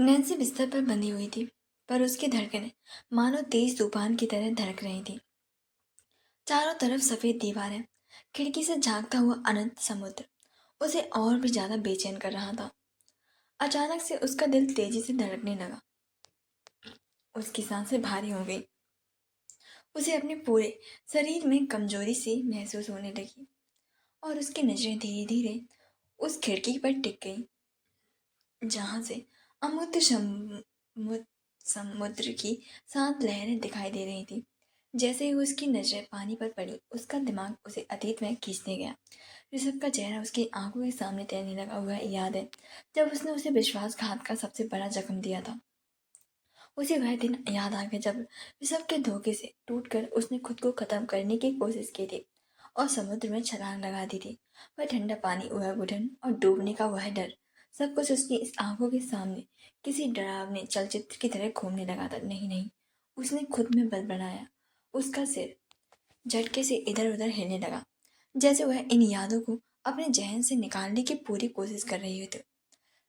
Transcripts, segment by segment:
Nancy बिस्तर पर बंधी हुई थी, पर उसकी धड़कनें मानो तेज तूफान की तरह धड़क रही थीं। चारों तरफ सफेद दीवारें, खिड़की से झांकता हुआ अनंत समुद्र उसे और भी ज्यादा बेचैन कर रहा था। अचानक से उसका दिल तेजी से धड़कने लगा। उसकी सांसें भारी हो गई। उसे अपने पूरे शरीर में कमजोरी सी महसूस होने लगी और उसकी नजरें धीरे धीरे उस खिड़की पर टिक गई जहां से अमूर्त समुद्र की शांत लहरें दिखाई दे रही थी। जैसे ही उसकी नजरें पानी पर पड़ी, उसका दिमाग उसे अतीत में खींचने गया। ऋषभ का चेहरा उसकी आंखों के सामने तैरने लगा हुआ याद है, जब उसने उसे विश्वासघात का सबसे बड़ा जख्म दिया था। उसे वह दिन याद आ गया जब ऋषभ के धोखे से टूटकर उसने खुद को खत्म करने की कोशिश की थी और समुद्र में छलांग लगा दी थी। वह ठंडा पानी, वह घुटन और डूबने का वह डर, सब कुछ उसकी इस आंखों के सामने किसी डरावने चलचित्र की तरह घूमने लगा था। नहीं नहीं, उसने खुद में बल बनाया। उसका सिर झटके से इधर उधर हिलने लगा, जैसे वह इन यादों को अपने जहन से निकालने की पूरी कोशिश कर रही थी।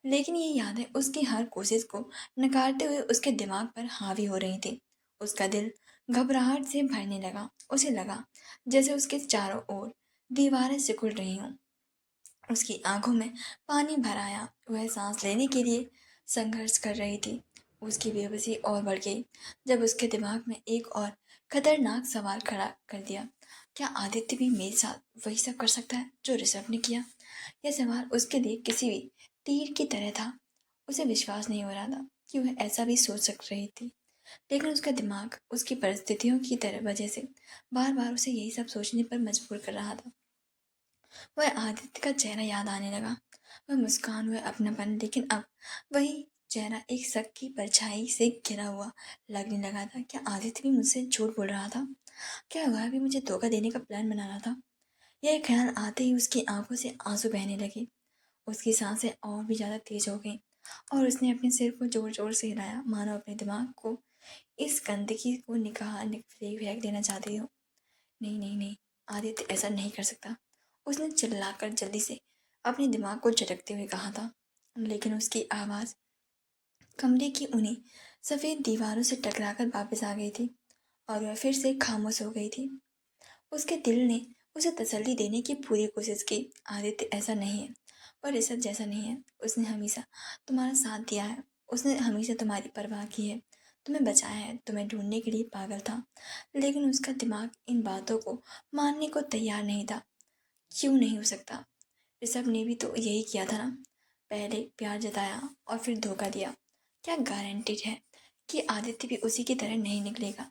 लेकिन ये यादें उसकी हर कोशिश को नकारते हुए उसके दिमाग पर हावी हो रही थी। उसका दिल घबराहट से भरने लगा। उसे लगा जैसे उसके चारों ओर दीवारें सिकुड़ रही हों। उसकी आंखों में पानी भर आया। वह सांस लेने के लिए संघर्ष कर रही थी। उसकी बेबसी और बढ़ गई जब उसके दिमाग में एक और खतरनाक सवाल खड़ा कर दिया। क्या आदित्य भी मेरे साथ वही सब कर सकता है जो ऋषभ ने किया? यह सवाल उसके लिए किसी भी तीर की तरह था। उसे विश्वास नहीं हो रहा था कि वह ऐसा भी सोच सक रही थी, लेकिन उसका दिमाग उसकी परिस्थितियों की तरह वजह से बार बार उसे यही सब सोचने पर मजबूर कर रहा था। वह आदित्य का चेहरा याद आने लगा। वह मुस्कान, वह अपनापन, लेकिन अब वही चेहरा एक शक की परछाई से घिरा हुआ लगने लगा था। क्या आदित्य भी मुझसे झूठ बोल रहा था? क्या वह भी मुझे धोखा देने का प्लान बना रहा था? यह ख्याल आते ही उसकी आंखों से आंसू बहने लगे। उसकी सांसें और भी ज्यादा तेज हो गईं और उसने अपने सिर को जोर जोर से हिलाया, मानो अपने दिमाग को इस गंदगी को फेंक देना चाहती हो। नहीं नहीं नहीं, आदित्य ऐसा नहीं कर सकता, उसने चिल्लाकर जल्दी से अपने दिमाग को झटकते हुए कहा था। लेकिन उसकी आवाज कमरे की उन्हीं सफेद दीवारों से टकराकर वापस आ गई थी और वह फिर से खामोश हो गई थी। उसके दिल ने उसे तसल्ली देने की पूरी कोशिश की। आदित्य ऐसा नहीं है, और ऋषभ जैसा नहीं है। उसने हमेशा तुम्हारा साथ दिया है, उसने हमेशा तुम्हारी परवाह की है, तुम्हें बचाया है, तुम्हें ढूंढने के लिए पागल था। लेकिन उसका दिमाग इन बातों को मानने को तैयार नहीं था। क्यों नहीं हो सकता? ऋषभ ने भी तो यही किया था ना। पहले प्यार जताया और फिर धोखा दिया। क्या गारंटीड है कि आदित्य भी उसी की तरह नहीं निकलेगा?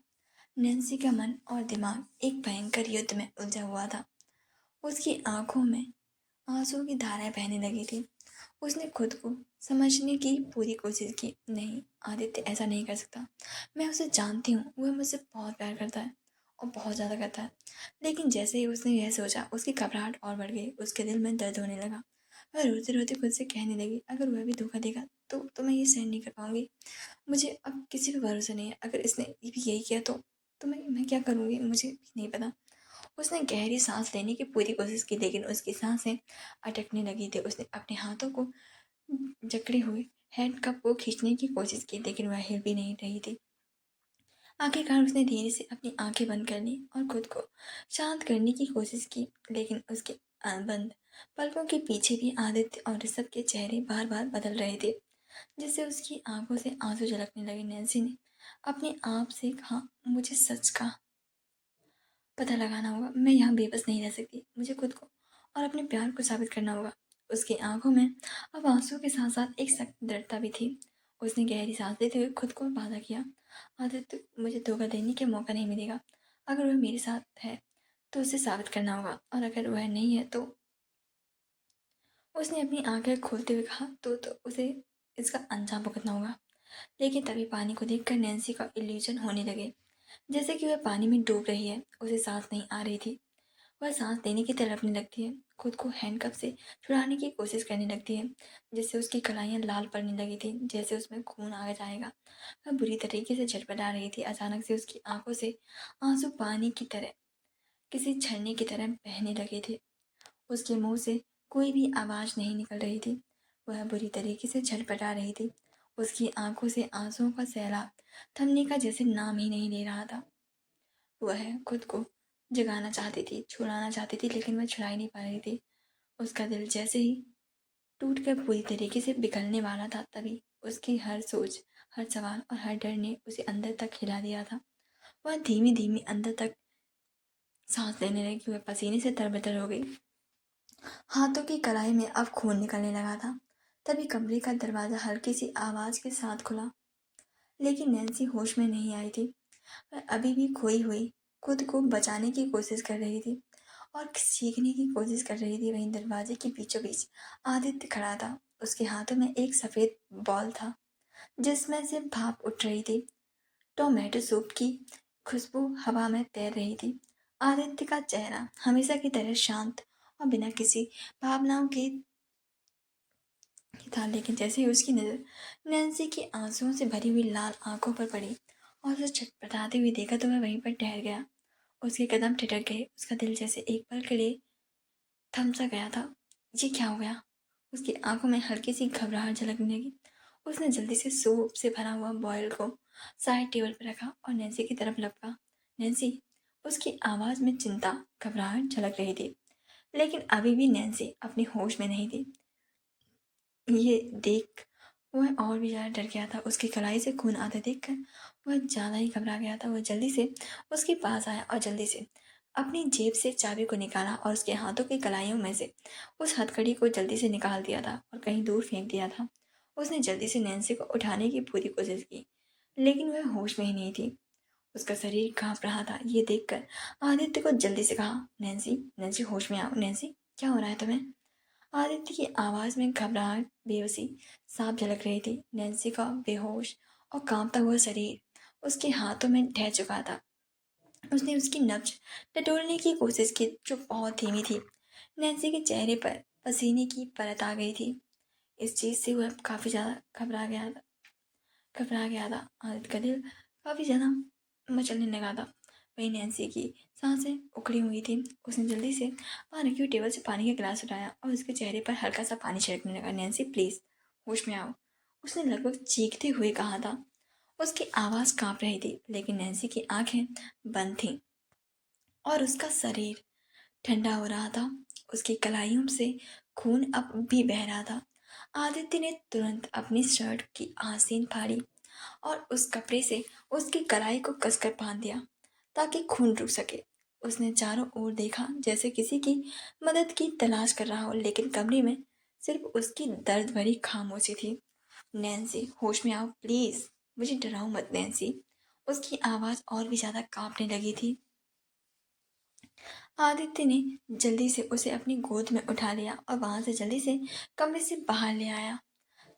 नैन्सी का मन और दिमाग एक भयंकर युद्ध में उलझा हुआ था। उसकी आंखों में आंसू की धाराएं बहने लगी थी। उसने खुद को समझने की पूरी कोशिश की। नहीं, आदित्य ऐसा नहीं कर सकता। मैं उसे जानती हूँ, वह मुझसे बहुत प्यार करता है और बहुत ज़्यादा करता है। लेकिन जैसे ही उसने यह सोचा, उसकी घबराहट और बढ़ गई। उसके दिल में दर्द होने लगा। वह रोते रोते खुद से कहने लगी, अगर वह भी धोखा देगा तो मैं ये सहन नहीं कर पाऊंगी। मुझे अब किसी पे भरोसा नहीं है। अगर इसने भी यही किया तो मैं क्या करूँगी, मुझे भी नहीं पता। उसने गहरी सांस लेने की पूरी कोशिश की, लेकिन उसकी सांसें अटकने लगी थी। उसने अपने हाथों को जकड़े हुए हैंडकप को खींचने की कोशिश की, लेकिन वह हिल भी नहीं रही थी। आखिरकार उसने धीरे से अपनी आंखें बंद कर ली और खुद को शांत करने की कोशिश की, लेकिन उसके बंद पलकों के पीछे भी आदित्य और ऋषभ के चेहरे बार बार बदल रहे थे, जिससे उसकी आंखों से आंसू झलकने लगे। नैन्सी ने अपने आप से कहा, मुझे सच का पता लगाना होगा। मैं यहाँ बेबस नहीं रह सकती। मुझे खुद को और अपने प्यार को साबित करना होगा। उसकी आंखों में अब आंसू के साथ साथ एक सख्त दृढ़ता भी थी। उसने गहरी सांस लेते हुए खुद को वादा किया, आदित्य मुझे धोखा देने के मौका नहीं मिलेगा। अगर वह मेरे साथ है तो उसे साबित करना होगा, और अगर वह नहीं है तो उसने अपनी आंखें खोलते हुए कहा, तो उसे इसका अंजाम भुगतना होगा। लेकिन तभी पानी को देखकर नैन्सी का इल्यूजन होने लगे, जैसे कि वह पानी में डूब रही है। उसे सांस नहीं आ रही थी। वह सांस लेने की तड़पने लगती है, खुद को हैंडकप से छुड़ाने की कोशिश करने लगती है, जिससे उसकी कलाइयाँ लाल पड़ने लगी थी, जैसे उसमें खून आ जाएगा। वह बुरी तरीके से छटपटा रही थी। अचानक से उसकी आंखों से आंसू पानी की तरह, किसी झरने की तरह बहने लगे थे। उसके मुंह से कोई भी आवाज नहीं निकल रही थी। वह बुरी तरीके से छटपटा रही थी। उसकी आंखों से आंसुओं का सैलाब थमने का जैसे नाम ही नहीं ले रहा था। वह खुद को जगाना चाहती थी, छुड़ाना चाहती थी, लेकिन वह छुड़ा ही नहीं पा रही थी। उसका दिल जैसे ही टूट कर पूरी तरीके से पिघलने वाला था, तभी उसकी हर सोच, हर सवाल और हर डर ने उसे अंदर तक हिला दिया था। वह धीमी धीमी अंदर तक सांस लेने लगी। वह पसीने से तरबतर हो गई। हाथों की कलाई में अब खून निकलने लगा था। तभी कमरे का दरवाजा हल्की सी आवाज के साथ खुला, लेकिन नैन्सी होश में नहीं आई थी। वह अभी भी खोई हुई खुद को बचाने की कोशिश कर रही थी और सीखने की कोशिश कर रही थी। वहीं दरवाजे के बीचों बीच आदित्य खड़ा था। उसके हाथों में एक सफेद बॉल था जिसमें से भाप उठ रही थी। टोमेटो सूप की खुशबू हवा में तैर रही थी। आदित्य का चेहरा हमेशा की तरह शांत और बिना किसी भावनाओं के था, लेकिन जैसे ही उसकी नज़र नैन्सी की आंसुओं से भरी हुई लाल आंखों पर पड़ी और उसे छटपटाते हुए देखा, तो वह वहीं पर ठहर गया। उसके कदम ठिठक गए। उसका दिल जैसे एक पल के लिए थम सा गया था। ये क्या हो गया? उसकी आंखों में हल्की सी घबराहट झलकने लगी। उसने जल्दी से सूप से भरा हुआ बॉयल को साइड टेबल पर रखा और नैन्सी की तरफ लपका। नैन्सी, उसकी आवाज़ में चिंता, घबराहट झलक रही थी, लेकिन अभी भी नैन्सी अपनी होश में नहीं थी। ये देख वह और भी ज़्यादा डर गया था। उसकी कलाई से खून आते देखकर वह ज़्यादा ही घबरा गया था। वह जल्दी से उसके पास आया और जल्दी से अपनी जेब से चाबी को निकाला और उसके हाथों की कलाइयों में से उस हथकड़ी को जल्दी से निकाल दिया था और कहीं दूर फेंक दिया था। उसने जल्दी से नैन्सी को उठाने की पूरी कोशिश की, लेकिन वह होश में ही नहीं थी। उसका शरीर कांप रहा था। ये देखकर आदित्य को जल्दी से कहा, नैन्सी, नैन्सी होश में आओ। नैन्सी, क्या हो रहा है तुम्हें? आदित्य की आवाज में घबराहट, बेबसी साफ झलक रही थी। नैन्सी का बेहोश और कांपता हुआ शरीर उसके हाथों में ढह चुका था। उसने उसकी नब्ज टटोलने की कोशिश की, जो बहुत धीमी थी। नैन्सी के चेहरे पर पसीने की परत आ गई थी। इस चीज से वह काफी ज्यादा घबरा गया था। आदित्य का दिल काफी ज्यादा मचलने लगा था। वहीं नैन्सी की सांसें उखड़ी हुई थी। उसने जल्दी से वहाँ रखी हुई टेबल से पानी का गिलास उठाया और उसके चेहरे पर हल्का सा पानी छिड़कने लगा। नैन्सी, प्लीज होश में आओ, उसने लगभग चीखते हुए कहा था। उसकी आवाज़ कांप रही थी, लेकिन नैन्सी की आंखें बंद थीं और उसका शरीर ठंडा हो रहा था। उसकी कलाइयों से खून अब भी बह रहा था। आदित्य ने तुरंत अपनी शर्ट की आस्तीन फाड़ी और उस कपड़े से उसकी कलाई को कसकर बांध दिया ताकि खून रुक सके। उसने चारों ओर देखा, जैसे किसी की मदद की तलाश कर रहा हो, लेकिन कमरे में सिर्फ उसकी दर्द भरी खामोशी थी। नैन्सी, होश में आओ प्लीज, मुझे डराओ मत नैन्सी। उसकी आवाज और भी ज्यादा कांपने लगी थी। आदित्य ने जल्दी से उसे अपनी गोद में उठा लिया और वहां से जल्दी से कमरे से बाहर ले आया,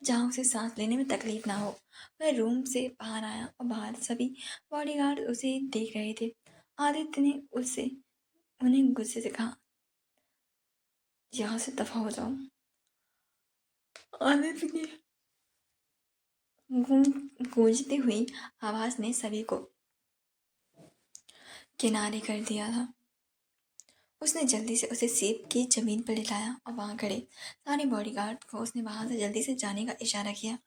जहाँ उसे सांस लेने में तकलीफ ना हो। वह रूम से बाहर आया और बाहर सभी बॉडीगार्ड उसे देख रहे थे। आदित्य ने उससे उन्हें गुस्से से कहा, यहाँ से दफा हो जाओ। आदित्य की गूंजती हुई आवाज ने सभी को किनारे कर दिया था। उसने जल्दी से उसे सीप की जमीन पर लिटाया और वहां खड़े सारे बॉडीगार्ड को उसने वहां से जल्दी से जाने का इशारा किया।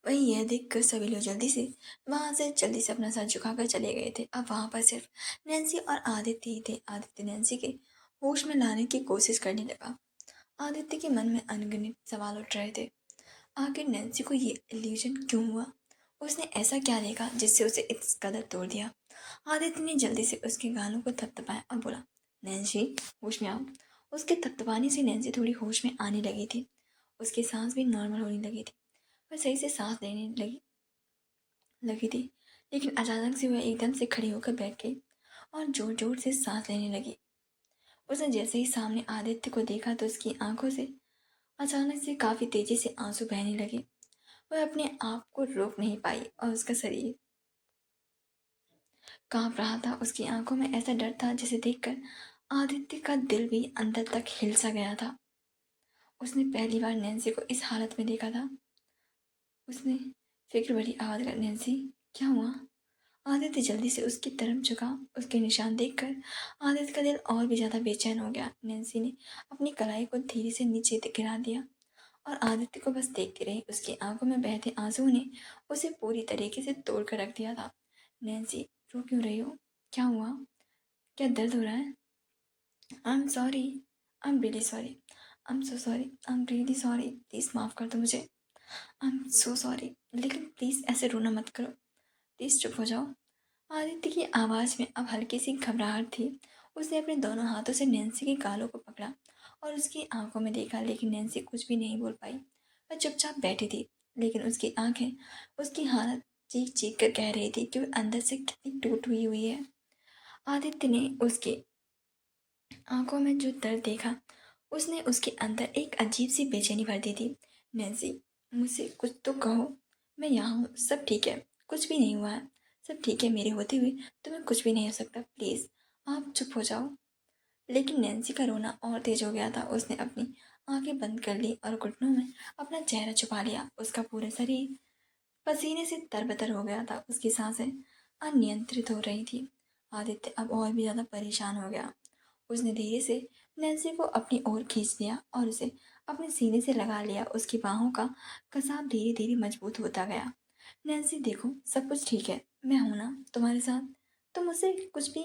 वहीं यह देखकर सभी लोग जल्दी से वहां से जल्दी से अपना सर झुकाकर चले गए थे। अब वहां पर सिर्फ नैन्सी और आदित्य ही थे। आदित्य नैन्सी के होश में लाने की कोशिश करने लगा। आदित्य के मन में अनगिनत सवाल उठ रहे थे। आखिर नैन्सी को ये इल्यूजन क्यों हुआ? उसने ऐसा क्या देखा जिससे उसे इस कदर तोड़ दिया? आदित्य ने जल्दी से उसके गालों को थपथपाया और बोला, नैन्सी, होश में आओ। उसके थपथपाने से नैन्सी थोड़ी होश में आने लगी थी। उसकी सांस भी नॉर्मल होने लगी थी। वह सही से सांस लेने लगी लगी थी, लेकिन अचानक से वह एकदम से खड़ी होकर बैठ गई और जोर जोर से सांस लेने लगी। उसने जैसे ही सामने आदित्य को देखा, तो उसकी आंखों से अचानक से काफी तेजी से आंसू बहने लगे। वह अपने आप को रोक नहीं पाई और उसका शरीर कांप रहा था। उसकी आंखों में ऐसा डर था जिसे देखकर आदित्य का दिल भी अंदर तक हिल सा गया था। उसने पहली बार नैन्सी को इस हालत में देखा था। उसने फिक्र भरी आवाज कर, नैन्सी, क्या हुआ? आदित्य जल्दी से उसकी तरफ झुका। उसके निशान देखकर आदित्य का दिल और भी ज्यादा बेचैन हो गया। नैन्सी ने अपनी कलाई को धीरे से नीचे गिरा दिया और आदित्य को बस देखती रही। उसकी आंखों में बहते आंसू ने उसे पूरी तरीके से तोड़ कर रख दिया था। नैन्सी, रो क्यों रही हो? क्या हुआ? क्या दर्द हो रहा है? I am sorry, I am really sorry, I am so sorry, I am really sorry, please माफ़ कर दो मुझे। आई एम सो सॉरी, लेकिन प्लीज़ ऐसे रोना मत करो, प्लीज़ चुप हो जाओ। आदित्य की आवाज़ में अब हल्की सी घबराहट थी। उसने अपने दोनों हाथों से नैन्सी के गालों को पकड़ा और उसकी आंखों में देखा, लेकिन नैन्सी कुछ भी नहीं बोल पाई। वह चुपचाप बैठी थी, लेकिन उसकी आंखें उसकी हालत चीख चीख कर कह रही थी कि वह अंदर से कितनी टूट हुई है। आदित्य ने उसकी आंखों में जो दर्द देखा, उसने उसके अंदर एक अजीब सी बेचैनी भर दी थी। नैन्सी, मुझसे कुछ तो कहो। मैं यहाँ हूँ, सब ठीक है, कुछ भी नहीं हुआ है, सब ठीक है। मेरे होते हुए तुम्हें कुछ भी नहीं हो सकता, प्लीज़ आप चुप हो जाओ। लेकिन नैन्सी का रोना और तेज हो गया था। उसने अपनी आंखें बंद कर ली और घुटनों में अपना चेहरा छुपा लिया। उसका पूरा शरीर पसीने से तरबतर हो गया था। उसकी सांसें अनियंत्रित हो रही थी। आदित्य अब और भी ज़्यादा परेशान हो गया। उसने धीरे से नैन्सी को अपनी ओर खींच लिया और उसे अपने सीने से लगा लिया। उसकी बाहों का कसाब धीरे धीरे मजबूत होता गया। नैन्सी, देखो, सब कुछ ठीक है, मैं हूं ना तुम्हारे साथ। तुम मुझसे कुछ भी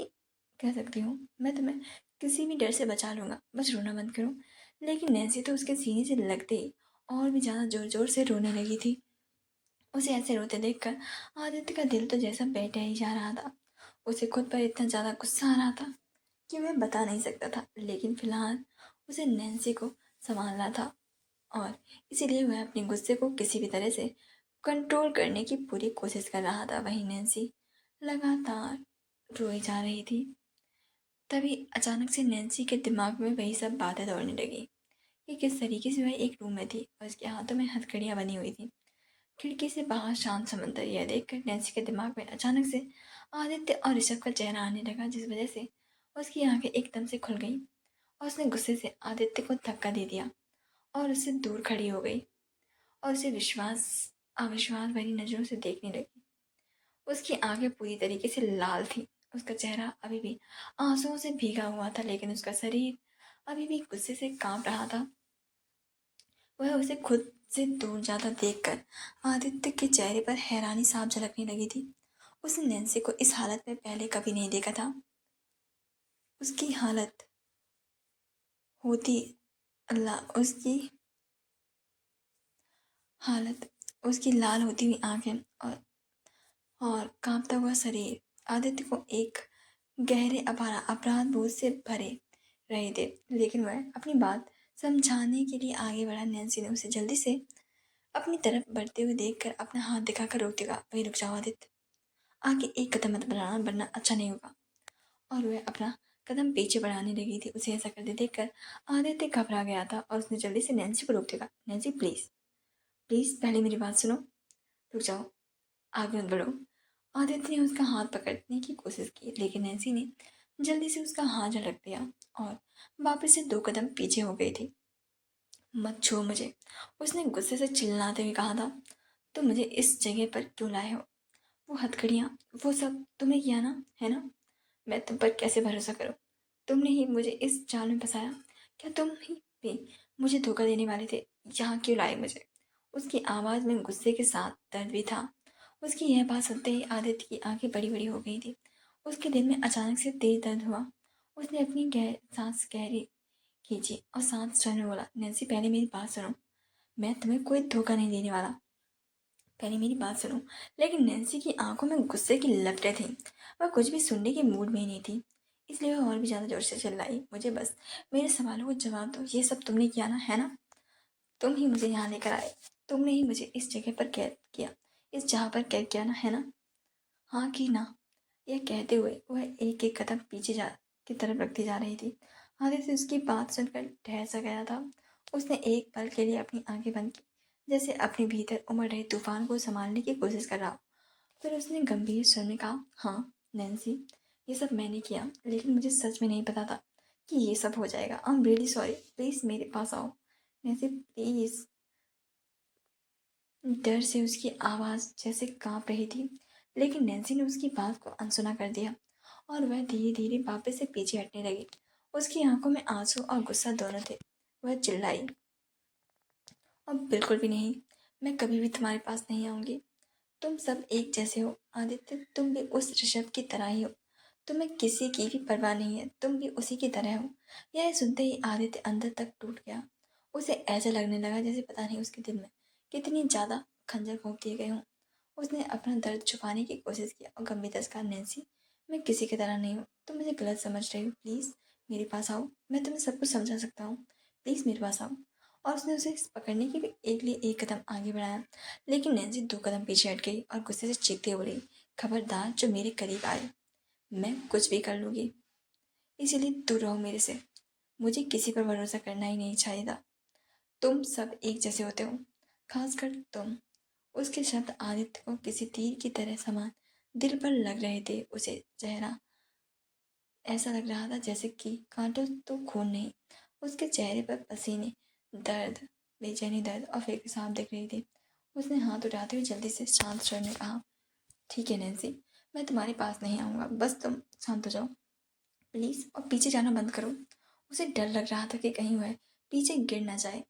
कह सकती हो, मैं तुम्हें किसी भी डर से बचा लूंगा, बस रोना बंद करो। लेकिन नैन्सी तो उसके सीने से लगते ही और भी ज़्यादा जोर जोर से रोने लगी थी। उसे ऐसे रोते देखकर आदित्य का दिल तो जैसा बैठा ही जा रहा था। उसे खुद पर इतना ज़्यादा गुस्सा आ रहा था कि वह बता नहीं सकता था, लेकिन फिलहाल उसे नैन्सी को संभालना था और इसीलिए वह अपने गुस्से को किसी भी तरह से कंट्रोल करने की पूरी कोशिश कर रहा था। वहीं नैन्सी लगातार रोई जा रही थी। तभी अचानक से नैन्सी के दिमाग में वही सब बातें दौड़ने लगी कि किस तरीके से वह एक रूम में थी और उसके हाथों में हथकड़ियाँ बनी हुई थी। खिड़की से बाहर शांत समंदर। यह देखकर नैन्सी के दिमाग में अचानक से आदित्य और ऋषभ का चेहरा आने लगा, जिस वजह से उसकी आंखें एकदम से खुल गईं और उसने गुस्से से आदित्य को धक्का दे दिया और उससे दूर खड़ी हो गई और उसे विश्वास अविश्वास भरी नजरों से देखने लगी। उसकी आंखें पूरी तरीके से लाल थीं। उसका चेहरा अभी भी आंसुओं से भीगा हुआ था, लेकिन उसका शरीर अभी भी गुस्से से कांप रहा था। वह उसे खुद से दूर जाता देखकर आदित्य के चेहरे पर हैरानी साफ झलकने लगी थी। उसने नैन्सी को इस हालत में पहले कभी नहीं देखा था। उसकी हालत होती अल्लाह उसकी हालत उसकी लाल होती हुई आंखें और कांपता हुआ शरीर आदित्य को एक गहरे अपराध बोध से भरे रहे थे। लेकिन वह अपनी बात समझाने के लिए आगे बढ़ा। नैन्सी ने उसे जल्दी से अपनी तरफ बढ़ते हुए देखकर अपना हाथ दिखाकर रोक दिया। वही, रुक जाओ आदित्य, आगे एक कदम मत बढ़ाना वरना अच्छा नहीं होगा। और वह अपना कदम पीछे बढ़ाने लगी थी। उसे ऐसा करते देखकर आदित्य घबरा गया था और उसने जल्दी से नैन्सी को रोक दिया। नैन्सी, प्लीज प्लीज पहले मेरी बात सुनो, रुक जाओ, आगे मत बढ़ो। आदित्य ने उसका हाथ पकड़ने की कोशिश की, लेकिन नैन्सी ने जल्दी से उसका हाथ झटक दिया और वापस से दो कदम पीछे हो गई थी। मत छू मुझे, उसने गुस्से से चिल्लाते हुए कहा था। तुम मुझे इस जगह पर क्यों लाए हो? वो हथकड़ियाँ, वो सब तुमने किया ना, है ना? मैं तुम पर कैसे भरोसा करूं? तुमने ही मुझे इस जाल में फंसाया। क्या तुम ही भी मुझे धोखा देने वाले थे? यहाँ क्यों लाए मुझे? उसकी आवाज़ में गुस्से के साथ दर्द भी था। उसकी यह बात सुनते ही आदित्य की आंखें बड़ी बड़ी हो गई थी। उसके दिल में अचानक से तेज दर्द हुआ। उसने अपनी सांस गहरी खींची और शांत स्वर में बोला, नैन्सी, पहले मेरी बात सुनो। मैं तुम्हें कोई धोखा नहीं देने वाला, पहले मेरी बात सुनो। लेकिन नैन्सी की आंखों में गुस्से की लपटें थीं। वह कुछ भी सुनने के मूड में ही नहीं थी, इसलिए वह और भी ज़्यादा जोर से चिल्लाई, मुझे बस मेरे सवालों को जवाब दो। ये सब तुमने किया ना, है ना? तुम ही मुझे यहाँ लेकर आए, तुमने ही मुझे इस जगह पर कैद किया, इस जहाँ पर कैद किया ना, है ना? हाँ कि ना? यह कहते हुए वह एक एक कदम पीछे जा की तरफ रखती जा रही थी। आदित्य उसकी बात सुनकर ठहर सा गया था। उसने एक पल के लिए अपनी आंखें बंद की, जैसे अपने भीतर उमड़ रहे तूफान को संभालने की कोशिश कर रहा हो। फिर उसने गंभीर स्वर में कहा, हाँ नैन्सी, ये सब मैंने किया, लेकिन मुझे सच में नहीं पता था कि ये सब हो जाएगा। I am really sorry, please मेरे पास आओ। Nancy, please. डर से उसकी आवाज़ जैसे कांप रही थी, लेकिन नैन्सी ने उसकी बात को अनसुना कर दिया और वह धीरे धीरे वापस से पीछे हटने लगी। उसकी आंखों में आंसू और गुस्सा दोनों थे। वह चिल्लाई अब बिल्कुल भी नहीं, मैं कभी भी तुम्हारे पास नहीं आऊँगी। तुम सब एक जैसे हो आदित्य, तुम भी उस ऋषभ की तरह ही हो। तुम्हें किसी की भी परवाह नहीं है, तुम भी उसी की तरह हो। यह सुनते ही आदित्य अंदर तक टूट गया। उसे ऐसा लगने लगा जैसे पता नहीं उसके दिल में कितनी ज़्यादा खंजर घोंप दिए गए हों। उसने अपना दर्द छुपाने की कोशिश की और गंभीरता से कहा, नैन्सी, मैं किसी की तरह नहीं हूँ, तुम मुझे गलत समझ रही हो। प्लीज़ मेरे पास आओ, मैं तुम्हें सब कुछ समझा सकता हूँ। प्लीज़ मेरे पास आओ। और उसने उसे पकड़ने के लिए एक कदम आगे बढ़ाया, लेकिन नैन्सी 2 कदम पीछे हट गई और गुस्से से चीखते हुए बोली, खबरदार जो मेरे करीब आए, मैं कुछ भी कर लूँगी, इसीलिए दूर रहो मेरे से। मुझे किसी पर भरोसा करना ही नहीं चाहिए था। तुम सब एक जैसे होते हो, खासकर तुम। उसके शब्द आदित्य को किसी तीर की तरह समान दिल पर लग रहे थे। उसे चेहरा ऐसा लग रहा था जैसे कि कांटों तो खून नहीं, उसके चेहरे पर पसीने, दर्द, बेचैनी, दर्द और फिर सांप दिख रही थी। उसने हाथ उठाते हुए जल्दी से शांत स्वर में कहा, ठीक है नैन्सी, मैं तुम्हारे पास नहीं आऊँगा, बस तुम शांत हो जाओ प्लीज़ और पीछे जाना बंद करो। उसे डर लग रहा था कि कहीं वह पीछे गिर ना जाए,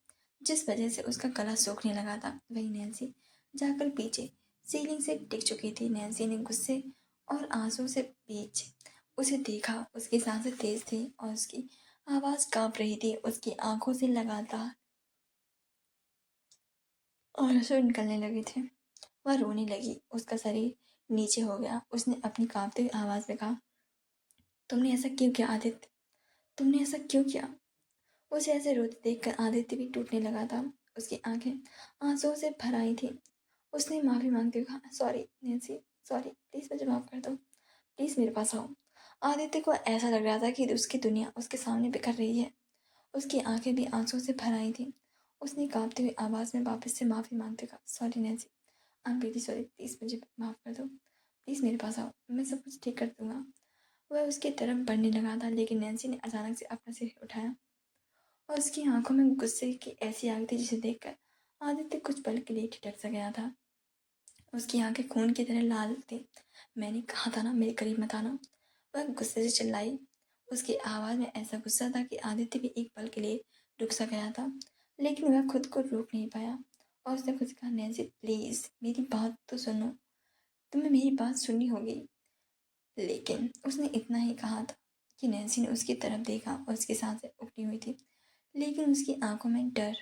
जिस वजह से उसका गला सूखने लगा था। वही नैन्सी जाकर पीछे सीलिंग से टिक चुकी थी। नैन्सी ने गुस्से और आंसू से बीच उसे देखा। उसकी सांसें तेज थी और उसकी आवाज़ कांप रही थी। उसकी आंखों से लगातार आंसू निकलने लगे थे। वह रोने लगी, उसका शरीर नीचे हो गया। उसने अपनी कांपती हुई आवाज़ में कहा, तुमने ऐसा क्यों किया आदित्य, तुमने ऐसा क्यों किया। उसे ऐसे रोते देखकर आदित्य भी टूटने लगा था। उसकी आंखें आंसुओं से भर आई थी। उसने माफ़ी मांगते हुए कहा, सॉरी नैन्सी, सॉरी, प्लीज़ मुझे माफ़ कर दो, प्लीज़ मेरे पास आओ। आदित्य को ऐसा लग रहा था कि उसकी दुनिया उसके सामने बिखर रही है। उसकी आंखें भी आंसुओं से भर आई थी। उसने कांपती हुई आवाज़ में वापस से माफ़ी मांगते कहा, sorry Nancy, I am very sorry, please मुझे माफ़ कर दो, प्लीज़ मेरे पास आओ, मैं सब कुछ ठीक कर दूंगा। वह उसकी तरफ बढ़ने लगा था, लेकिन नैन्सी ने अचानक से अपना सिर उठाया और उसकी आंखों में गुस्से की ऐसी आग थी जिसे देखकर आदित्य कुछ पल के लिए ठिठक सा गया था। उसकी आंखें खून की तरह लाल थी। मैंने कहा था ना मेरे करीब मत आना, वह गुस्से से चिल्लाई। उसकी आवाज़ में ऐसा गुस्सा था कि आदित्य भी एक पल के लिए रुक सा गया था, लेकिन वह खुद को रोक नहीं पाया और उसने खुद से कहा, नैन्सी प्लीज़ मेरी बात तो सुनो, तुम्हें मेरी बात सुननी होगी। लेकिन उसने इतना ही कहा था कि नैन्सी ने उसकी तरफ देखा और उसकी सांसें उखड़ी हुई थी, लेकिन उसकी आंखों में डर,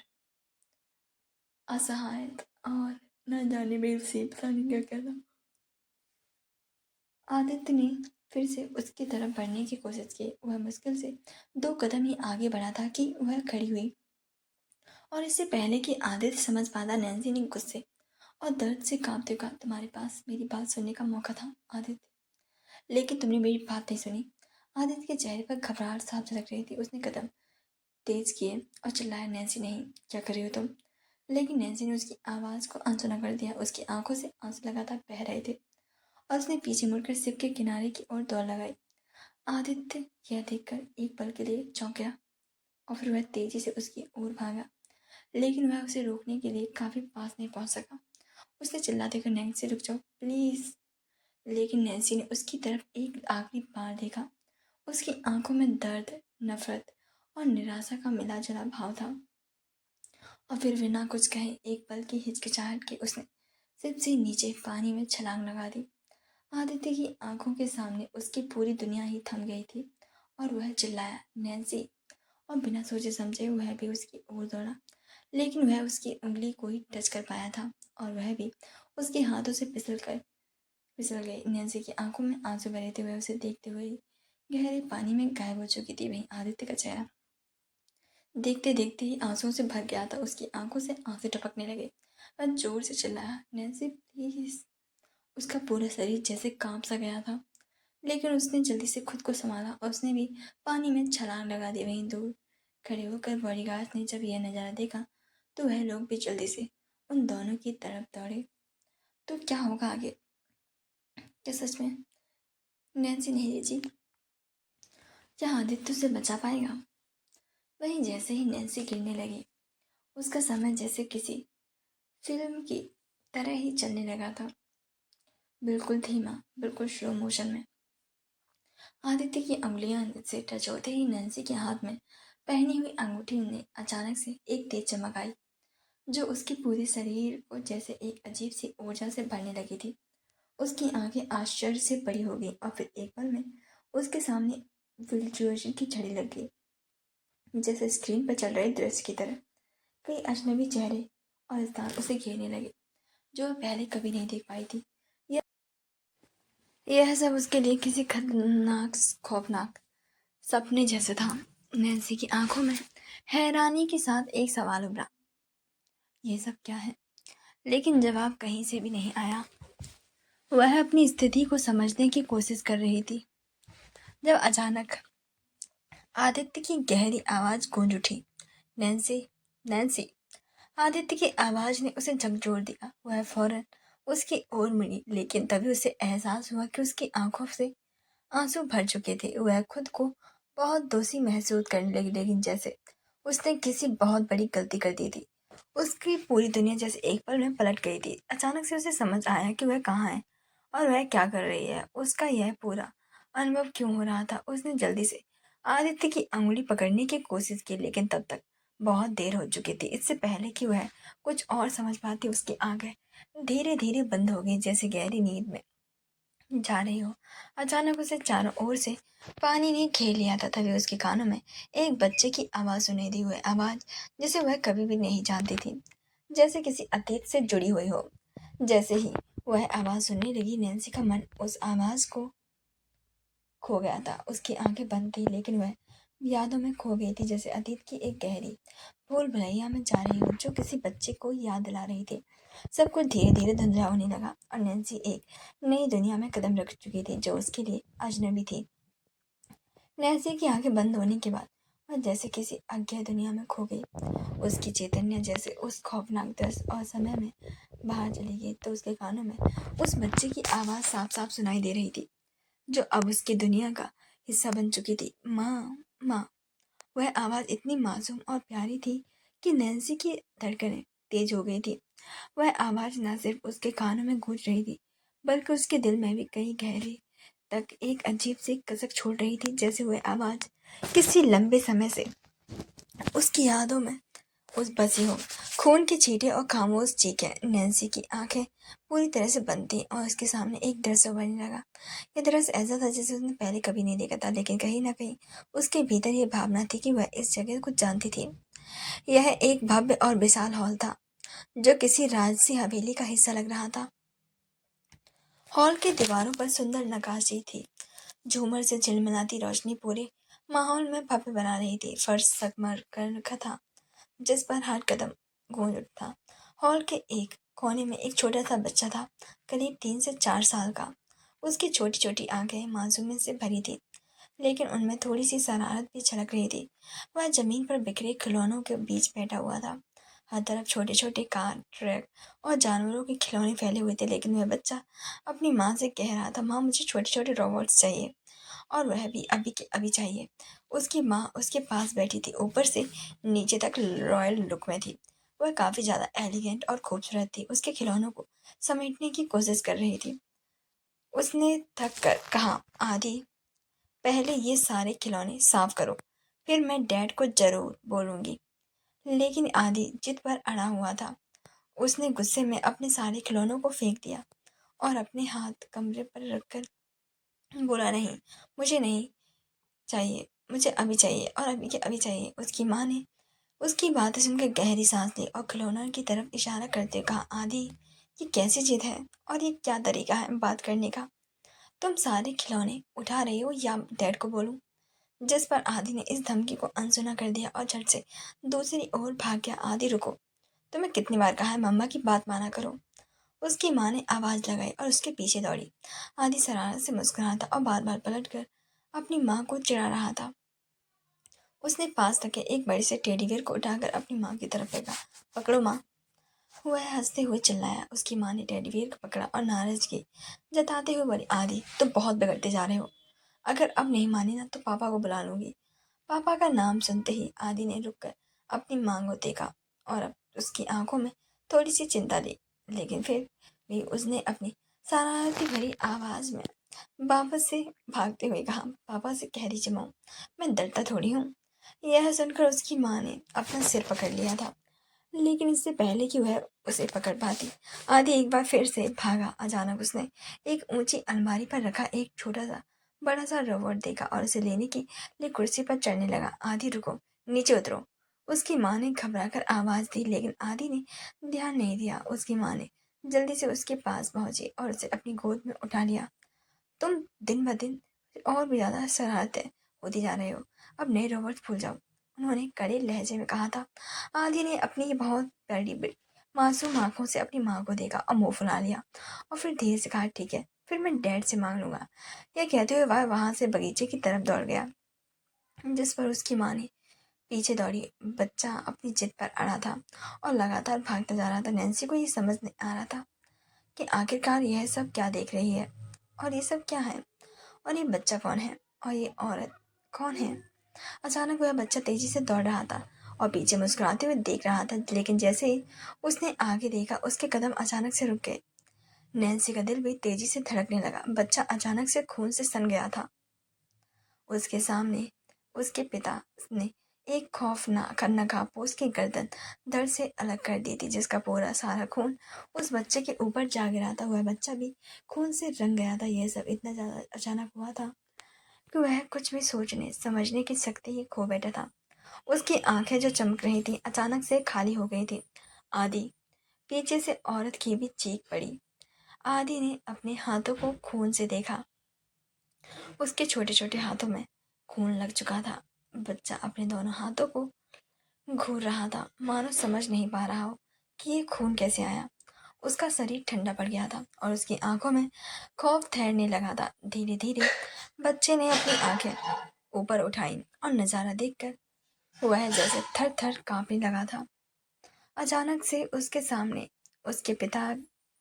असहायता और न जाने मेरे से पता नहीं क्या क्या था। आदित्य ने फिर से उसकी तरफ बढ़ने की कोशिश की। वह मुश्किल से 2 कदम ही आगे बढ़ा था कि वह खड़ी हुई और इससे पहले कि आदित्य समझ पाता, नैन्सी ने गुस्से और दर्द से कांपते हुए कहा, तुम्हारे पास मेरी बात सुनने का मौका था आदित्य, लेकिन तुमने मेरी बात नहीं सुनी। आदित्य के चेहरे पर घबराहट साफ झलक रही थी। उसने कदम तेज किए और चिल्लाया, नैन्सी नहीं, क्या कर रही हो तुम। लेकिन नैन्सी ने उसकी आवाज़ को अनसुना कर दिया। उसकी आंखों से आंसू लगातार बह रहे थे और उसने पीछे मुड़कर सिप के किनारे की ओर दौड़ लगाई। आदित्य यह देखकर एक पल के लिए चौंक गया और फिर वह तेजी से उसकी ओर भागा, लेकिन वह उसे रोकने के लिए काफी पास नहीं पहुंच सका। उसने चिल्लाते हुए, नैन्सी रुक जाओ प्लीज। लेकिन नैन्सी ने उसकी तरफ एक आखिरी बार देखा। उसकी आंखों में दर्द, नफरत और निराशा का मिला जुला भाव था और फिर बिना कुछ कहे एक पल की हिचकिचाहट के उसने सिर से नीचे पानी में छलांग लगा दी। आदित्य की आंखों के सामने उसकी पूरी दुनिया ही थम गई थी और वह चिल्लाया, नैन्सी। और बिना सोचे समझे वह भी उसकी ओर दौड़ा, लेकिन वह उसकी उंगली को ही टच कर पाया था और वह भी उसके हाथों से फिसल गई। नैन्सी की आंखों में आंसू भरे थे। वह उसे देखते हुए गहरे पानी में गायब हो चुकी थी। वहीं आदित्य का चेहरा देखते देखते ही आंसुओं से भर गया था। उसकी आंखों से आंसू टपकने लगे। वह जोर से चिल्लाया, नैन्सी प्लीज। उसका पूरा शरीर जैसे कांप सा गया था, लेकिन उसने जल्दी से खुद को संभाला और उसने भी पानी में छलांग लगा दी। वहीं दूर खड़े होकर बॉडीगार्ड ने जब यह नज़ारा देखा तो वह लोग भी जल्दी से उन दोनों की तरफ दौड़े। तो क्या होगा आगे? क्या सच में नैन्सी नहीं जी? क्या आदित्य उसे बचा पाएगा? वहीं जैसे ही नैन्सी गिरने लगी, उसका समय जैसे किसी फिल्म की तरह ही चलने लगा था, बिल्कुल धीमा, बिल्कुल स्लो मोशन में। आदित्य की उंगलियां से टच होते ही नैन्सी के हाथ में पहनी हुई अंगूठी ने अचानक से एक तेज चमक आई। जो उसके पूरे शरीर को जैसे एक अजीब सी ऊर्जा से भरने लगी थी। उसकी आंखें आश्चर्य से बड़ी हो गईं और फिर एक पल में उसके सामने विजुअल की छड़ी लग गई, जैसे स्क्रीन पर चल रहे दृश्य की तरह। कई अजनबी चेहरे और स्थान उसे घेरने लगे, जो वह पहले कभी नहीं देख पाई थी। यह यह सब उसके लिए किसी खतरनाक, खौफनाक सपने जैसे था। नैन्सी की आंखों में हैरानी के साथ एक सवाल उभरा, ये सब क्या है? लेकिन जवाब कहीं से भी नहीं आया। वह अपनी स्थिति को समझने की कोशिश कर रही थी जब अचानक आदित्य की गहरी आवाज गूंज उठी, नैन्सी, नैन्सी। आदित्य की आवाज ने उसे झकझोर दिया। वह फौरन उसकी ओर मुड़ी, लेकिन तभी उसे एहसास हुआ कि उसकी आंखों से आंसू भर चुके थे। वह खुद को बहुत दोषी महसूस करने लगी, लेकिन जैसे उसने किसी बहुत बड़ी गलती कर दी थी। उसकी पूरी दुनिया जैसे एक पल में पलट गई थी। अचानक से उसे समझ आया कि वह कहाँ है और वह क्या कर रही है। उसका यह पूरा अनुभव क्यों हो रहा था। उसने जल्दी से आदित्य की अंगुली पकड़ने की कोशिश की, लेकिन तब तक बहुत देर हो चुकी थी। इससे पहले कि वह कुछ और समझ पाती, उसकी आंखें धीरे धीरे बंद हो गई, जैसे गहरी नींद में जा रही हो। अचानक उसे चारों ओर से पानी ने घेर लिया था। तभी उसके कानों में एक बच्चे की आवाज सुनाई दी, हुई आवाज जिसे वह कभी भी नहीं जानती थी, जैसे किसी अतीत से जुड़ी हुई हो। जैसे ही वह आवाज सुनने लगी, नैन्सी का मन उस आवाज को खो गया था। उसकी आंखें बंद थी, लेकिन वह यादों में खो गई थी, जैसे अतीत की एक गहरी भूल भुलैया में जा रही हो, जो किसी बच्चे को याद दिला रही थी। सब कुछ धीरे धीरे धुंधला होने लगा और नैन्सी एक नई दुनिया में कदम रख चुकी थी, जो उसके लिए अजनबी थी। नैन्सी की आंखें बंद होने के बाद वह जैसे किसी अज्ञात दुनिया में खो गई। उसकी चैतन्य जैसे उस खौफनाक दृश्य और समय में बाहर चली गई, तो उसके कानों में उस बच्चे की आवाज साफ साफ सुनाई दे रही थी, जो अब उसकी दुनिया का हिस्सा बन चुकी थी। माँ, माँ। वह आवाज इतनी मासूम और प्यारी थी कि नैन्सी की धड़कनें तेज हो गई थी। वह आवाज न सिर्फ उसके कानों में गूंज रही थी, बल्कि उसके दिल में भी कहीं गहरे तक एक अजीब सी कसक छोड़ रही थी, जैसे वह आवाज किसी लंबे समय से उसकी यादों में उस बसी हो। खून के छींटे और खामोश चीखें। नैन्सी की आंखें पूरी तरह से बंद थी और उसके सामने एक दृश्य उभरने लगा। यह दृश्य ऐसा था जैसे उसने पहले कभी नहीं देखा था, लेकिन कहीं ना कहीं उसके भीतर यह भावना थी कि वह इस जगह को जानती थी। यह एक भव्य और विशाल हॉल था, जो किसी राजसी हवेली का हिस्सा लग रहा था। हॉल की दीवारों पर सुंदर नक्काशी थी। झूमर से झिलमिलाती रोशनी पूरे माहौल में भव्य बना रही थी। फर्श संगमरमर कर रखा था, जिस पर हर कदम गूंज उठता। हॉल के एक कोने में एक छोटा सा बच्चा था, करीब 3 से 4 साल का। उसकी छोटी छोटी आंखें मासूमियत से भरी थी, लेकिन उनमें थोड़ी सी शरारत भी झलक रही थी। वह जमीन पर बिखरे खिलौनों के बीच बैठा हुआ था। हर तरफ छोटे छोटे कार, ट्रक और जानवरों के खिलौने फैले हुए थे, लेकिन वह बच्चा अपनी माँ से कह रहा था, माँ मुझे छोटे छोटे रोबोट्स चाहिए, और वह भी अभी के अभी चाहिए। उसकी माँ उसके पास बैठी थी, ऊपर से नीचे तक रॉयल लुक में थी। वह काफी ज्यादा एलिगेंट और खूबसूरत थी। उसके खिलौनों को समेटने की कोशिश कर रही थी। उसने थक कर कहा, आदि, पहले ये सारे खिलौने साफ करो, फिर मैं डैड को जरूर बोलूंगी। लेकिन आदि जिद पर अड़ा हुआ था। उसने गुस्से में अपने सारे खिलौनों को फेंक दिया और अपने हाथ कमरे पर रखकर बोला, नहीं, मुझे नहीं चाहिए, मुझे अभी चाहिए और अभी के अभी चाहिए। उसकी माँ ने उसकी बातें सुनकर गहरी सांस ली और खिलौनों की तरफ इशारा करते हुए कहा, आदि, ये कैसी जिद है और ये क्या तरीका है बात करने का? तुम सारे खिलौने उठा रही हो या डैड को बोलूं? जिस पर आदि ने इस धमकी को अनसुना कर दिया और झट से दूसरी ओर भाग गया। आदि, रुको, तुम्हें कितनी बार कहा है मम्मा की बात माना करो। उसकी माँ ने आवाज लगाई और उसके पीछे दौड़ी। आदि शरारत से मुस्कुराया था और बार बार पलट कर अपनी माँ को चिढ़ा रहा था। उसने पास रखे एक बड़े से टेडी बेयर को उठाकर अपनी माँ की तरफ फेंका। पकड़ो माँ, वह हंसते हुए चिल्लाया। उसकी माँ ने टेडी बेयर को पकड़ा और नाराजगी जताते हुए बोली, आदि, तुम बहुत बिगड़ते जा रहे हो। अगर अब नहीं मानी ना तो पापा को बुला लूंगी। पापा का नाम सुनते ही आदि ने रुककर अपनी माँ को देखा और अब उसकी आंखों में थोड़ी सी चिंता ली, लेकिन फिर भी उसने अपनी शरारती भरी आवाज में वापस से भागते हुए कहा, पापा से कह दीजिए माँ, मैं डरता थोड़ी हूँ। यह सुनकर उसकी माँ ने अपना सिर पकड़ लिया था, लेकिन इससे पहले कि वह उसे पकड़ पाती, आदि एक बार फिर से भागा। अचानक उसने एक ऊंची अलमारी पर रखा एक छोटा सा बड़ा सा रोबोट देखा और उसे लेने के लिए कुर्सी पर चढ़ने लगा। आदि रुको, नीचे उतरो, उसकी माँ ने घबराकर आवाज दी, लेकिन आदि ने ध्यान नहीं दिया। उसकी माँ ने जल्दी से उसके पास पहुंची और उसे अपनी गोद में उठा लिया। तुम दिन ब दिन और भी ज्यादा शरारतें होती जा रहे हो, अब नए रोबोट भूल जाओ, उन्होंने कड़े लहजे में कहा था। आदि ने अपनी बहुत बड़ी बड़ी मासूम आंखों से अपनी माँ को देखा और मुंह फुला लिया और फिर धीरे से कहा, ठीक है, फिर मैं डैड से मांग लूंगा। यह कहते हुए वह वहां से बगीचे की तरफ दौड़ गया, जिस पर उसकी माँ ने पीछे दौड़ी। बच्चा अपनी जिद पर अड़ा था और लगातार भागता जा रहा था। नैन्सी को ये समझ नहीं आ रहा था कि आखिरकार यह सब क्या देख रही है और ये सब क्या है, और ये बच्चा कौन है और ये औरत कौन है। अचानक वह बच्चा तेजी से दौड़ रहा था और पीछे मुस्कुराते हुए देख रहा था, लेकिन जैसे ही उसने आगे देखा उसके कदम अचानक से रुक गए। नैन्सी का दिल भी तेजी से धड़कने लगा। बच्चा अचानक से खून से सन गया था। उसके सामने उसके पिता ने एक खौफनाक नकाब उसकी गर्दन दर्द से अलग कर दी थी, जिसका पूरा सारा खून उस बच्चे के ऊपर जा गिरा था। वह बच्चा भी खून से रंग गया था। यह सब इतना ज्यादा अचानक हुआ था कि वह कुछ भी सोचने समझने की शक्ति ही खो बैठा था। उसकी आंखें जो चमक रही थी अचानक से खाली हो गई थी। आदि, पीछे से औरत की भी चीख पड़ी। आदि ने अपने हाथों को खून से देखा। उसके छोटे छोटे हाथों में खून लग चुका था। बच्चा अपने दोनों हाथों को घूर रहा था, मानो समझ नहीं पा रहा हो कि ये खून कैसे आया। उसका शरीर ठंडा पड़ गया था और उसकी आंखों में खौफ ठहरने लगा था। धीरे धीरे बच्चे ने अपनी आंखें ऊपर उठाई और नजारा देखकर वह जैसे थर थर कांपने लगा था। अचानक से उसके सामने उसके पिता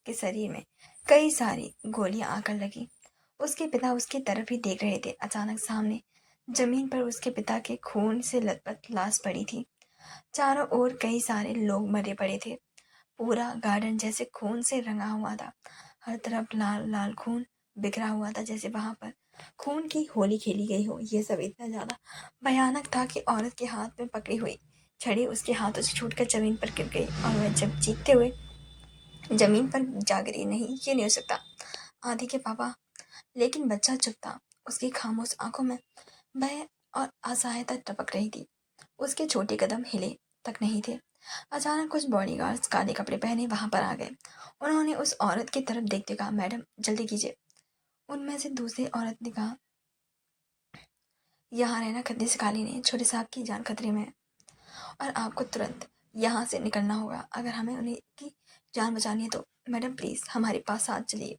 के शरीर में कई सारी गोलियां आकर लगी। उसके पिता उसकी तरफ ही देख रहे थे। अचानक सामने जमीन पर उसके पिता के खून से लथपथ लाश पड़ी थी। चारों ओर कई सारे लोग मरे पड़े थे। पूरा गार्डन जैसे खून से रंगा हुआ था। हर तरफ लाल लाल खून बिखरा हुआ था, जैसे वहां पर खून की होली खेली गई हो। ये सब इतना ज्यादा भयानक था कि औरत के हाथ में पकड़ी हुई छड़ी उसके हाथों से छूटकर जमीन पर गिर गई और वह जब चीखते हुए जमीन पर जा गिरी। नहीं, ये नहीं हो सकता, आदि के पापा। लेकिन बच्चा चुप था। उसकी खामोश आंखों में भय और असहायता टपक रही थी। उसके छोटे कदम हिले तक नहीं थे। अचानक कुछ बॉडीगार्ड्स काले कपड़े पहने वहां पर आ गए। उन्होंने उस औरत की तरफ देखते कहा, मैडम जल्दी कीजिए। उनमें से दूसरी औरत ने कहा, यहाँ रहना खतरे से खाली नहीं, छोटे साहब की जान खतरे में है और आपको तुरंत यहाँ से निकलना होगा अगर हमें उन्हें की जान बचानी है तो। मैडम प्लीज हमारे पास साथ चलिए,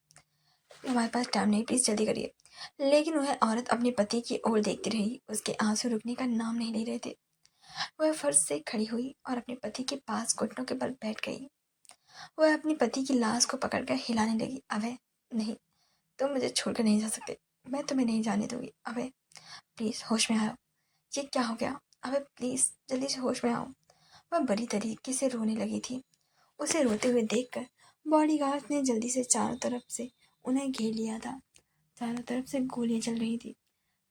हमारे पास टाइम नहीं, प्लीज जल्दी करिए। लेकिन वह औरत अपने पति की ओर देखती रही। उसके आंसू रुकने का नाम नहीं ले रहे थे। वह फर्श से खड़ी हुई और अपने पति के पास घुटनों के बल बैठ गई। वह अपने पति की लाश को पकड़कर हिलाने लगी। अभय, नहीं, तुम मुझे छोड़कर नहीं जा सकते, मैं तुम्हें नहीं जाने दूंगी। अभय प्लीज होश में आओ, ये क्या हो गया। अभय प्लीज जल्दी से होश में आओ। वह बड़ी तरीके से रोने लगी थी। उसे रोते हुए देखकर बॉडीगार्ड ने जल्दी से चारों तरफ से उन्हें घेर लिया था। चारों तरफ से गोलियां चल रही थी,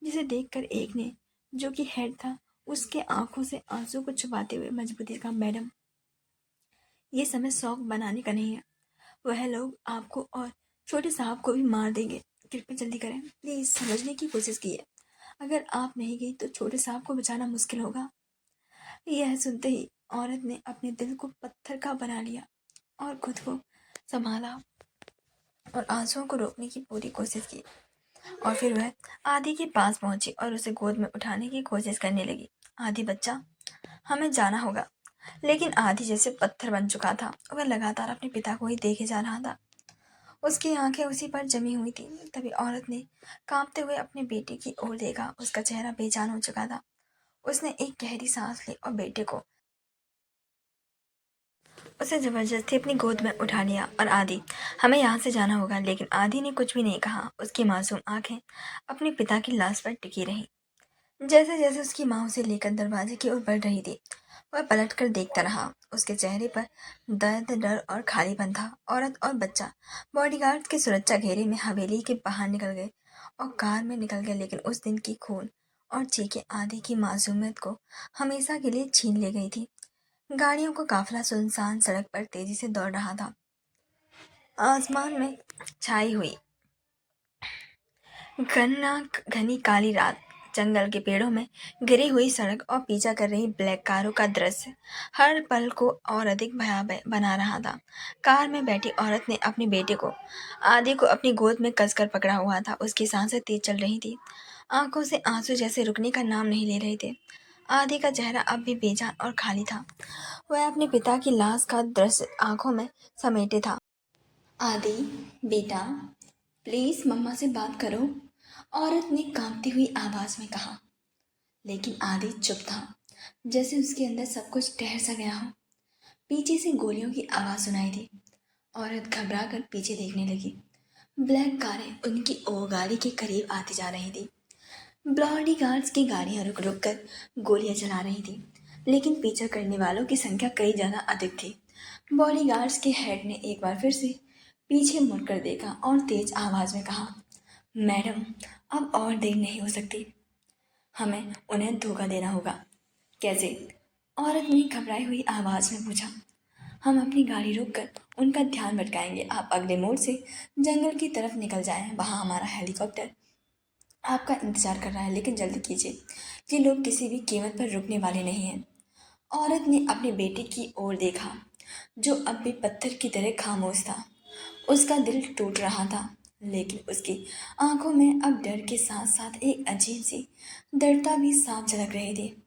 जिसे देखकर एक ने, जो कि हेड था, उसके आंखों से आंसू को छुपाते हुए मजबूती से कहा, मैडम ये समय शौक बनाने का नहीं है, वह लोग आपको और छोटे साहब को भी मार देंगे। कृपया जल्दी करें, प्लीज समझने की कोशिश कीजिए। अगर आप नहीं गई तो छोटे साहब को बचाना मुश्किल होगा। यह सुनते ही औरत ने अपने दिल को पत्थर का बना लिया और खुद को संभाला और आंसुओं को रोकने की पूरी कोशिश की। और फिर वह आदि के पास पहुंची और उसे गोद में उठाने की कोशिश करने लगी। आदि बच्चा, हमें जाना होगा। लेकिन आदि जैसे पत्थर बन चुका था। वह लगातार अपने पिता को ही देखे जा रहा था। उसकी आंखें उसी पर जमी हुई थी। तभी औरत ने कांपते हुए अपने बेटे की ओर देखा। उसका चेहरा बेजान हो चुका था। उसने एक गहरी सांस ली और बेटे को उसे जबरदस्ती अपनी गोद में उठा लिया। और आदि, हमें यहाँ से जाना होगा। लेकिन आदि ने कुछ भी नहीं कहा। उसकी मासूम आंखें अपने पिता की लाश पर टिकी रहीं। जैसे जैसे उसकी माँ उसे लेकर दरवाजे की ओर बढ़ रही थी, वह पलट कर देखता रहा। उसके चेहरे पर दर्द, डर और खालीपन था। औरत और बच्चा बॉडीगार्ड के सुरक्षा घेरे में हवेली के बाहर निकल गए और कार में निकल गए। लेकिन उस दिन की खून और चीखें आदि की मासूमियत को हमेशा के लिए छीन ले गई थी। गाड़ियों का काफिला सुनसान सड़क पर तेजी से दौड़ रहा था। आसमान में छाई हुई घना घनी काली रात, जंगल के पेड़ों में गिरी हुई सड़क और पीछा कर रही ब्लैक कारों का दृश्य हर पल को और अधिक भयावह बना रहा था। कार में बैठी औरत ने अपने बेटे को आदि को अपनी गोद में कसकर पकड़ा हुआ था। उसकी सांसें तेज चल रही थी, आंखों से आंसू जैसे रुकने का नाम नहीं ले रहे थे। आदि का चेहरा अब भी बेजान और खाली था। वह अपने पिता की लाश का दृश्य आंखों में समेटे था। आदि, बेटा, प्लीज मम्मा से बात करो, औरत ने कांपती हुई आवाज में कहा। लेकिन आदि चुप था, जैसे उसके अंदर सब कुछ ठहर सा गया हो। पीछे से गोलियों की आवाज सुनाई दी। औरत घबरा कर पीछे देखने लगी। ब्लैक कारें उनकी ओ गाड़ी के करीब आती जा रही थी। बॉडी गार्ड्स की गाड़ियां रुक रुक कर गोलियां चला रही थी, लेकिन पीछा करने वालों की संख्या कई ज्यादा अधिक थी। बॉडी गार्ड्स के हेड ने एक बार फिर से पीछे मुड़कर देखा और तेज आवाज में कहा, मैडम, अब और देर नहीं हो सकती, हमें उन्हें धोखा देना होगा। कैसे? औरत ने घबराई हुई आवाज में पूछा। हम अपनी गाड़ी रोककर उनका ध्यान भटकाएंगे। आप अगले मोड़ से जंगल की तरफ निकल जाएं। वहां हमारा हेलीकॉप्टर आपका इंतजार कर रहा है, लेकिन जल्दी कीजिए। ये लोग किसी भी कीमत पर रुकने वाले नहीं हैं। औरत ने अपने बेटे की ओर देखा, जो अब भी पत्थर की तरह खामोश था। उसका दिल टूट रहा था, लेकिन उसकी आंखों में अब डर के साथ साथ एक अजीब सी दृढ़ता भी साफ झलक रही थी।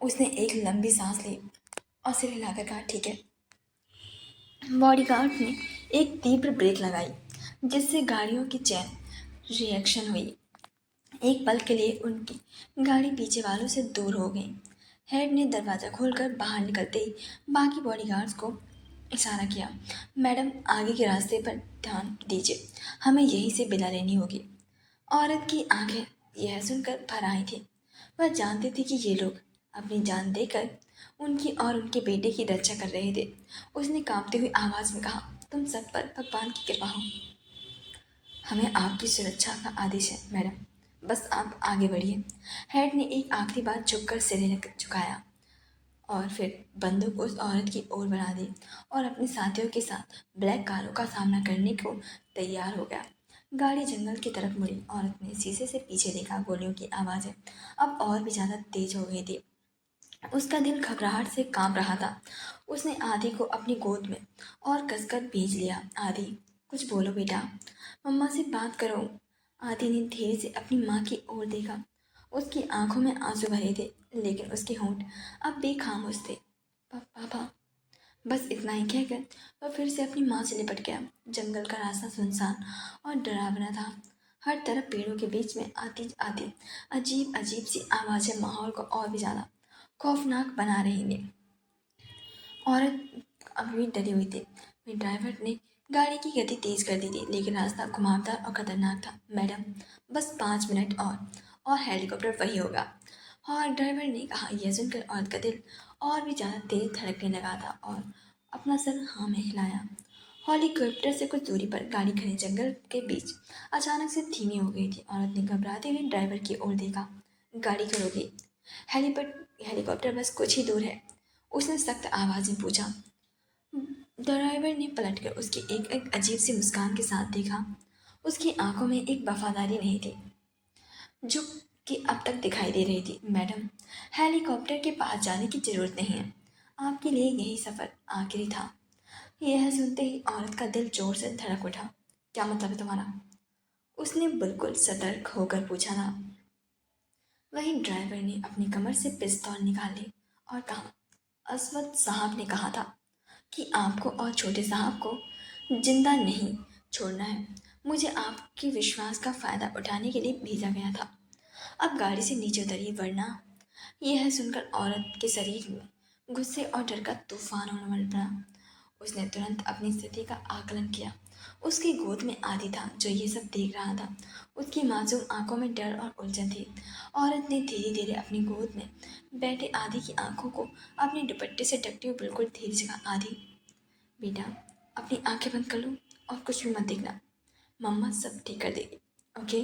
उसने एक लंबी सांस ली और सिर हिलाकर कहा, ठीक है। बॉडीगार्ड ने एक तीव्र ब्रेक लगाई, जिससे गाड़ियों की चैन रिएक्शन हुई। एक पल के लिए उनकी गाड़ी पीछे वालों से दूर हो गई। हेड ने दरवाज़ा खोलकर बाहर निकलते ही बाकी बॉडीगार्ड्स को इशारा किया। मैडम, आगे के रास्ते पर ध्यान दीजिए, हमें यहीं से बिदा लेनी होगी। औरत की आंखें यह सुनकर भर आई थी। वह जानती थी कि ये लोग अपनी जान देकर उनकी और उनके बेटे की रक्षा कर रहे थे। उसने कांपती हुई आवाज़ में कहा, तुम सब पर भगवान की कृपा हो। हमें आपकी सुरक्षा का आदेश है मैडम, बस आप आगे बढ़िए। हेड ने एक आखिरी बार झुककर सिर झुकाया और फिर बंदूक उस औरत की ओर बढ़ा दी और अपने साथियों के साथ ब्लैक कारों का सामना करने को तैयार हो गया। गाड़ी जंगल की तरफ मुड़ी। औरत ने शीशे से पीछे देखा। गोलियों की आवाज़ें अब और भी ज़्यादा तेज हो गई थी। उसका दिल घबराहट से कांप रहा था। उसने आदि को अपनी गोद में और कसकर भींच लिया। आदि, कुछ बोलो बेटा, मम्मा से बात करो। आदि ने धीरे से अपनी माँ की ओर देखा। उसकी आंखों में आंसू भरे थे, लेकिन उसके होंठ अब भी खामोश थे। पापा, बस इतना ही कहकर वह फिर से अपनी माँ से लिपट गया। जंगल का रास्ता सुनसान और डरावना था। हर तरफ पेड़ों के बीच में आती आती अजीब अजीब सी आवाज़ें माहौल को और भी ज़्यादा खौफनाक बना रही थी। औरत अभी भी डरी हुई थी। फिर ड्राइवर ने गाड़ी की गति तेज कर दी थी, लेकिन रास्ता घुमावदार और खतरनाक था। मैडम, बस 5 मिनट और हेलीकॉप्टर वही होगा। और ड्राइवर ने कहा। यह सुनकर औरत का दिल और भी ज़्यादा तेज धड़कने लगा था और अपना सर हाँ में हिलाया। हेलीकॉप्टर से कुछ दूरी पर गाड़ी घने जंगल के बीच अचानक से धीमी हो गई थी। औरत ने घबराते हुए ड्राइवर की ओर देखा। गाड़ी करोगी? हेलीपॉड हेलीकॉप्टर बस कुछ ही दूर है, उसने सख्त आवाज़ में पूछा। ड्राइवर ने पलटकर उसकी एक अजीब सी मुस्कान के साथ देखा। उसकी आंखों में एक वफादारी नहीं थी, जो कि अब तक दिखाई दे रही थी। मैडम, हेलीकॉप्टर के पास जाने की जरूरत नहीं है, आपके लिए यही सफ़र आखिरी था। यह सुनते ही औरत का दिल जोर से धड़क उठा। क्या मतलब है तुम्हारा? उसने बिल्कुल सतर्क होकर पूछा था। वहीं ड्राइवर ने अपनी कमर से पिस्तौल निकाली और कहा, असवद साहब ने कहा था कि आपको और छोटे साहब को जिंदा नहीं छोड़ना है। मुझे आपके विश्वास का फ़ायदा उठाने के लिए भेजा गया था। अब गाड़ी से नीचे उतरिए, वरना। यह सुनकर औरत के शरीर में गुस्से और डर का तूफान उमड़ पड़ा। उसने तुरंत अपनी स्थिति का आकलन किया। उसकी गोद में आदि था, जो ये सब देख रहा था। उसकी मासूम आंखों में डर और उलझन थी। औरत ने धीरे धीरे अपनी गोद में बैठे आदि की आंखों को अपने दुपट्टे से ढकते हुए बिल्कुल धीरे से कहा, आदि, बेटा, अपनी आंखें बंद कर लो और कुछ भी मत देखना। मम्मा सब ठीक कर देगी, ओके?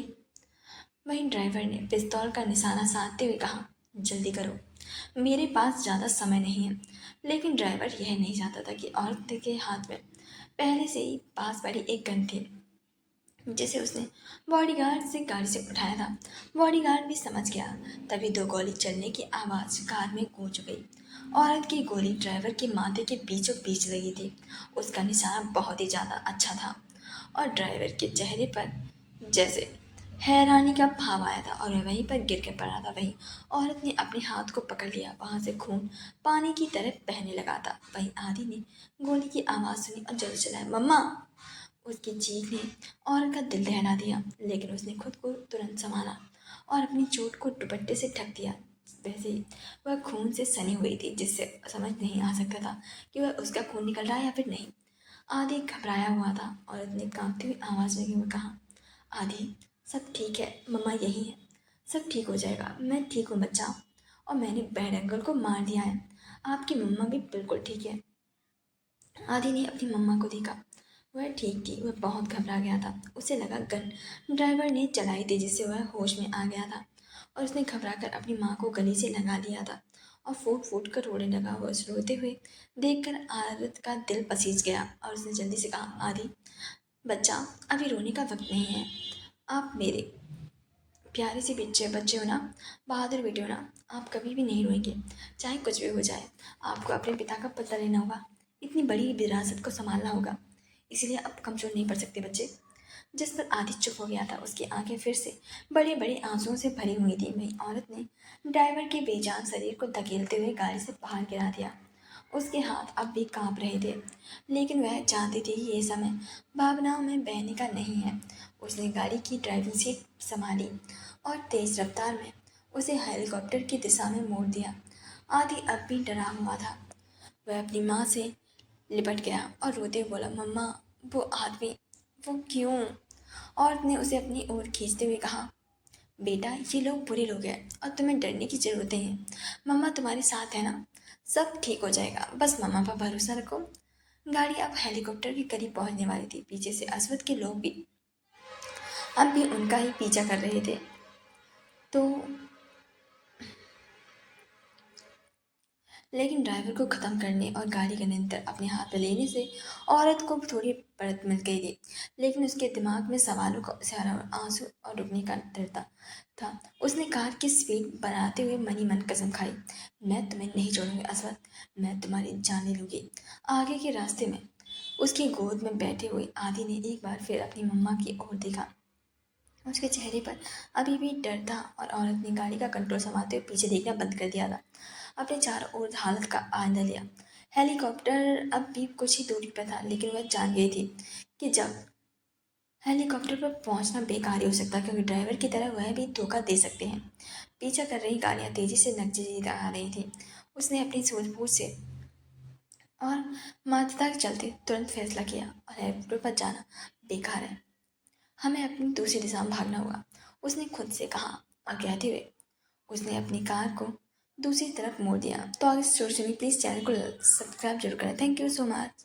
वहीं ड्राइवर ने पिस्तौल का निशाना साधते हुए कहा, जल्दी करो। मेरे पास ज़्यादा समय नहीं है। लेकिन ड्राइवर यह नहीं चाहता था कि औरत के हाथ में पहले से ही पास पड़ी एक गन थी, जिसे उसने बॉडीगार्ड से गाड़ी से उठाया था। बॉडीगार्ड भी समझ गया। तभी दो गोली चलने की आवाज़ कार में गूंज गई। औरत की गोली ड्राइवर के माथे के बीचों बीच लगी थी। उसका निशाना बहुत ही ज़्यादा अच्छा था और ड्राइवर के चेहरे पर जैसे हैरानी का भाव आया था और वह वहीं पर गिर के पड़ा था। वहीं औरत ने अपने हाथ को पकड़ लिया। वहां से खून पानी की तरह बहने लगा था। वहीं आदि ने गोली की आवाज़ सुनी और जल्दी चलाया। मम्मा! उसकी चीख ने औरत का दिल दहला दिया, लेकिन उसने खुद को तुरंत संभाला और अपनी चोट को दुपट्टे से ढक दिया। वैसे ही वह खून से सनी हुई थी, जिससे समझ नहीं आ सकता था कि वह उसका खून निकल रहा है या फिर नहीं। आदि घबराया हुआ था। औरत ने कांपती हुई आवाज़ में हुए कहा, आदि, सब ठीक है, मम्मा यही है, सब ठीक हो जाएगा, मैं ठीक हूँ बच्चा, और मैंने बैड अंकल को मार दिया है, आपकी मम्मा भी बिल्कुल ठीक है। आदि ने अपनी मम्मा को देखा। वह ठीक थी। वह बहुत घबरा गया था। उसे लगा गन ड्राइवर ने चलाई थी, जिससे वह होश में आ गया था और उसने घबरा कर अपनी माँ को गले से लगा लिया था और फूट फूट कर रोने लगा। वह उसे रोते हुए देखकर औरत का दिल पसीज गया और उसने जल्दी से कहा, आदि बच्चा, अभी रोने का वक्त नहीं है। आप मेरे प्यारे से बच्चे बच्चे हो ना, बहादुर बेटे हो ना, आप कभी भी नहीं रोएंगे, चाहे कुछ भी हो जाए। आपको अपने पिता का बदला लेना होगा, इतनी बड़ी विरासत को संभालना होगा, इसीलिए आप कमजोर नहीं पड़ सकते बच्चे। जिस पर आदि चुप हो गया था। उसकी आंखें फिर से बड़े बड़े आंसुओं से भरी हुई थी। वही औरत ने ड्राइवर के बेजान शरीर को धकेलते हुए गाड़ी से बाहर गिरा दिया। उसके हाथ अब भी कांप रहे थे, लेकिन वह जानती थी कि ये समय भावनाओं में बहने का नहीं है। उसने गाड़ी की ड्राइविंग सीट संभाली और तेज रफ्तार में उसे हेलीकॉप्टर की दिशा में मोड़ दिया। आदि अब भी डरा हुआ था। वह अपनी माँ से लिपट गया और रोते हुए बोला, मम्मा, वो आदमी, वो क्यों? औरत ने उसे अपनी ओर खींचते हुए कहा, बेटा, ये लोग बुरे लोग हैं और तुम्हें डरने की जरूरत नहीं है। मम्मा तुम्हारे साथ है ना, सब ठीक हो जाएगा, बस मम्मा पर भरोसा रखो। गाड़ी अब हेलीकॉप्टर के करीब पहुंचने वाली थी। पीछे से अस्वद के लोग भी अब भी उनका ही पीछा कर रहे थे। तो लेकिन ड्राइवर को ख़त्म करने और गाड़ी का नियंत्रण अपने हाथ में लेने से औरत को थोड़ी बढ़त मिल गई थी। लेकिन उसके दिमाग में सवालों का सहारा और आंसू और रुकने का डर था। उसने कार की स्पीड बनाते हुए मनी मन कसम खाई, मैं तुम्हें नहीं छोड़ूंगी अस्वद, मैं तुम्हारी जान ले लूंगी। आगे के रास्ते में उसकी गोद में बैठे हुए आदि ने एक बार फिर अपनी मम्मा की ओर देखा। उसके चेहरे पर अभी भी डर था और औरत ने गाड़ी का कंट्रोल संभालते हुए पीछे देखना बंद कर दिया था। अपने चारों ओर हालत का आनंद लिया। हेलीकॉप्टर अब भी कुछ ही दूरी पर था, लेकिन वह जान गई थी कि जब हेलीकॉप्टर पर पहुंचना बेकार ही हो सकता, क्योंकि ड्राइवर की तरह वह भी धोखा दे सकते हैं। पीछा कर रही गाड़ियां तेजी से नजदीक आ रही थी। उसने अपनी सूझबूझ से और माध्यता के चलते तुरंत फैसला किया और हेलीकॉप्टर पर जाना बेकार है, हमें अपनी दूसरी दिशा में भागना होगा। उसने खुद से कहा और कहते हुए उसने अपनी कार को दूसरी तरफ मोड़ दिया। तो आगे स्टोरी सुनिए, प्लीज़ चैनल को सब्सक्राइब जरूर करें। Thank you so much.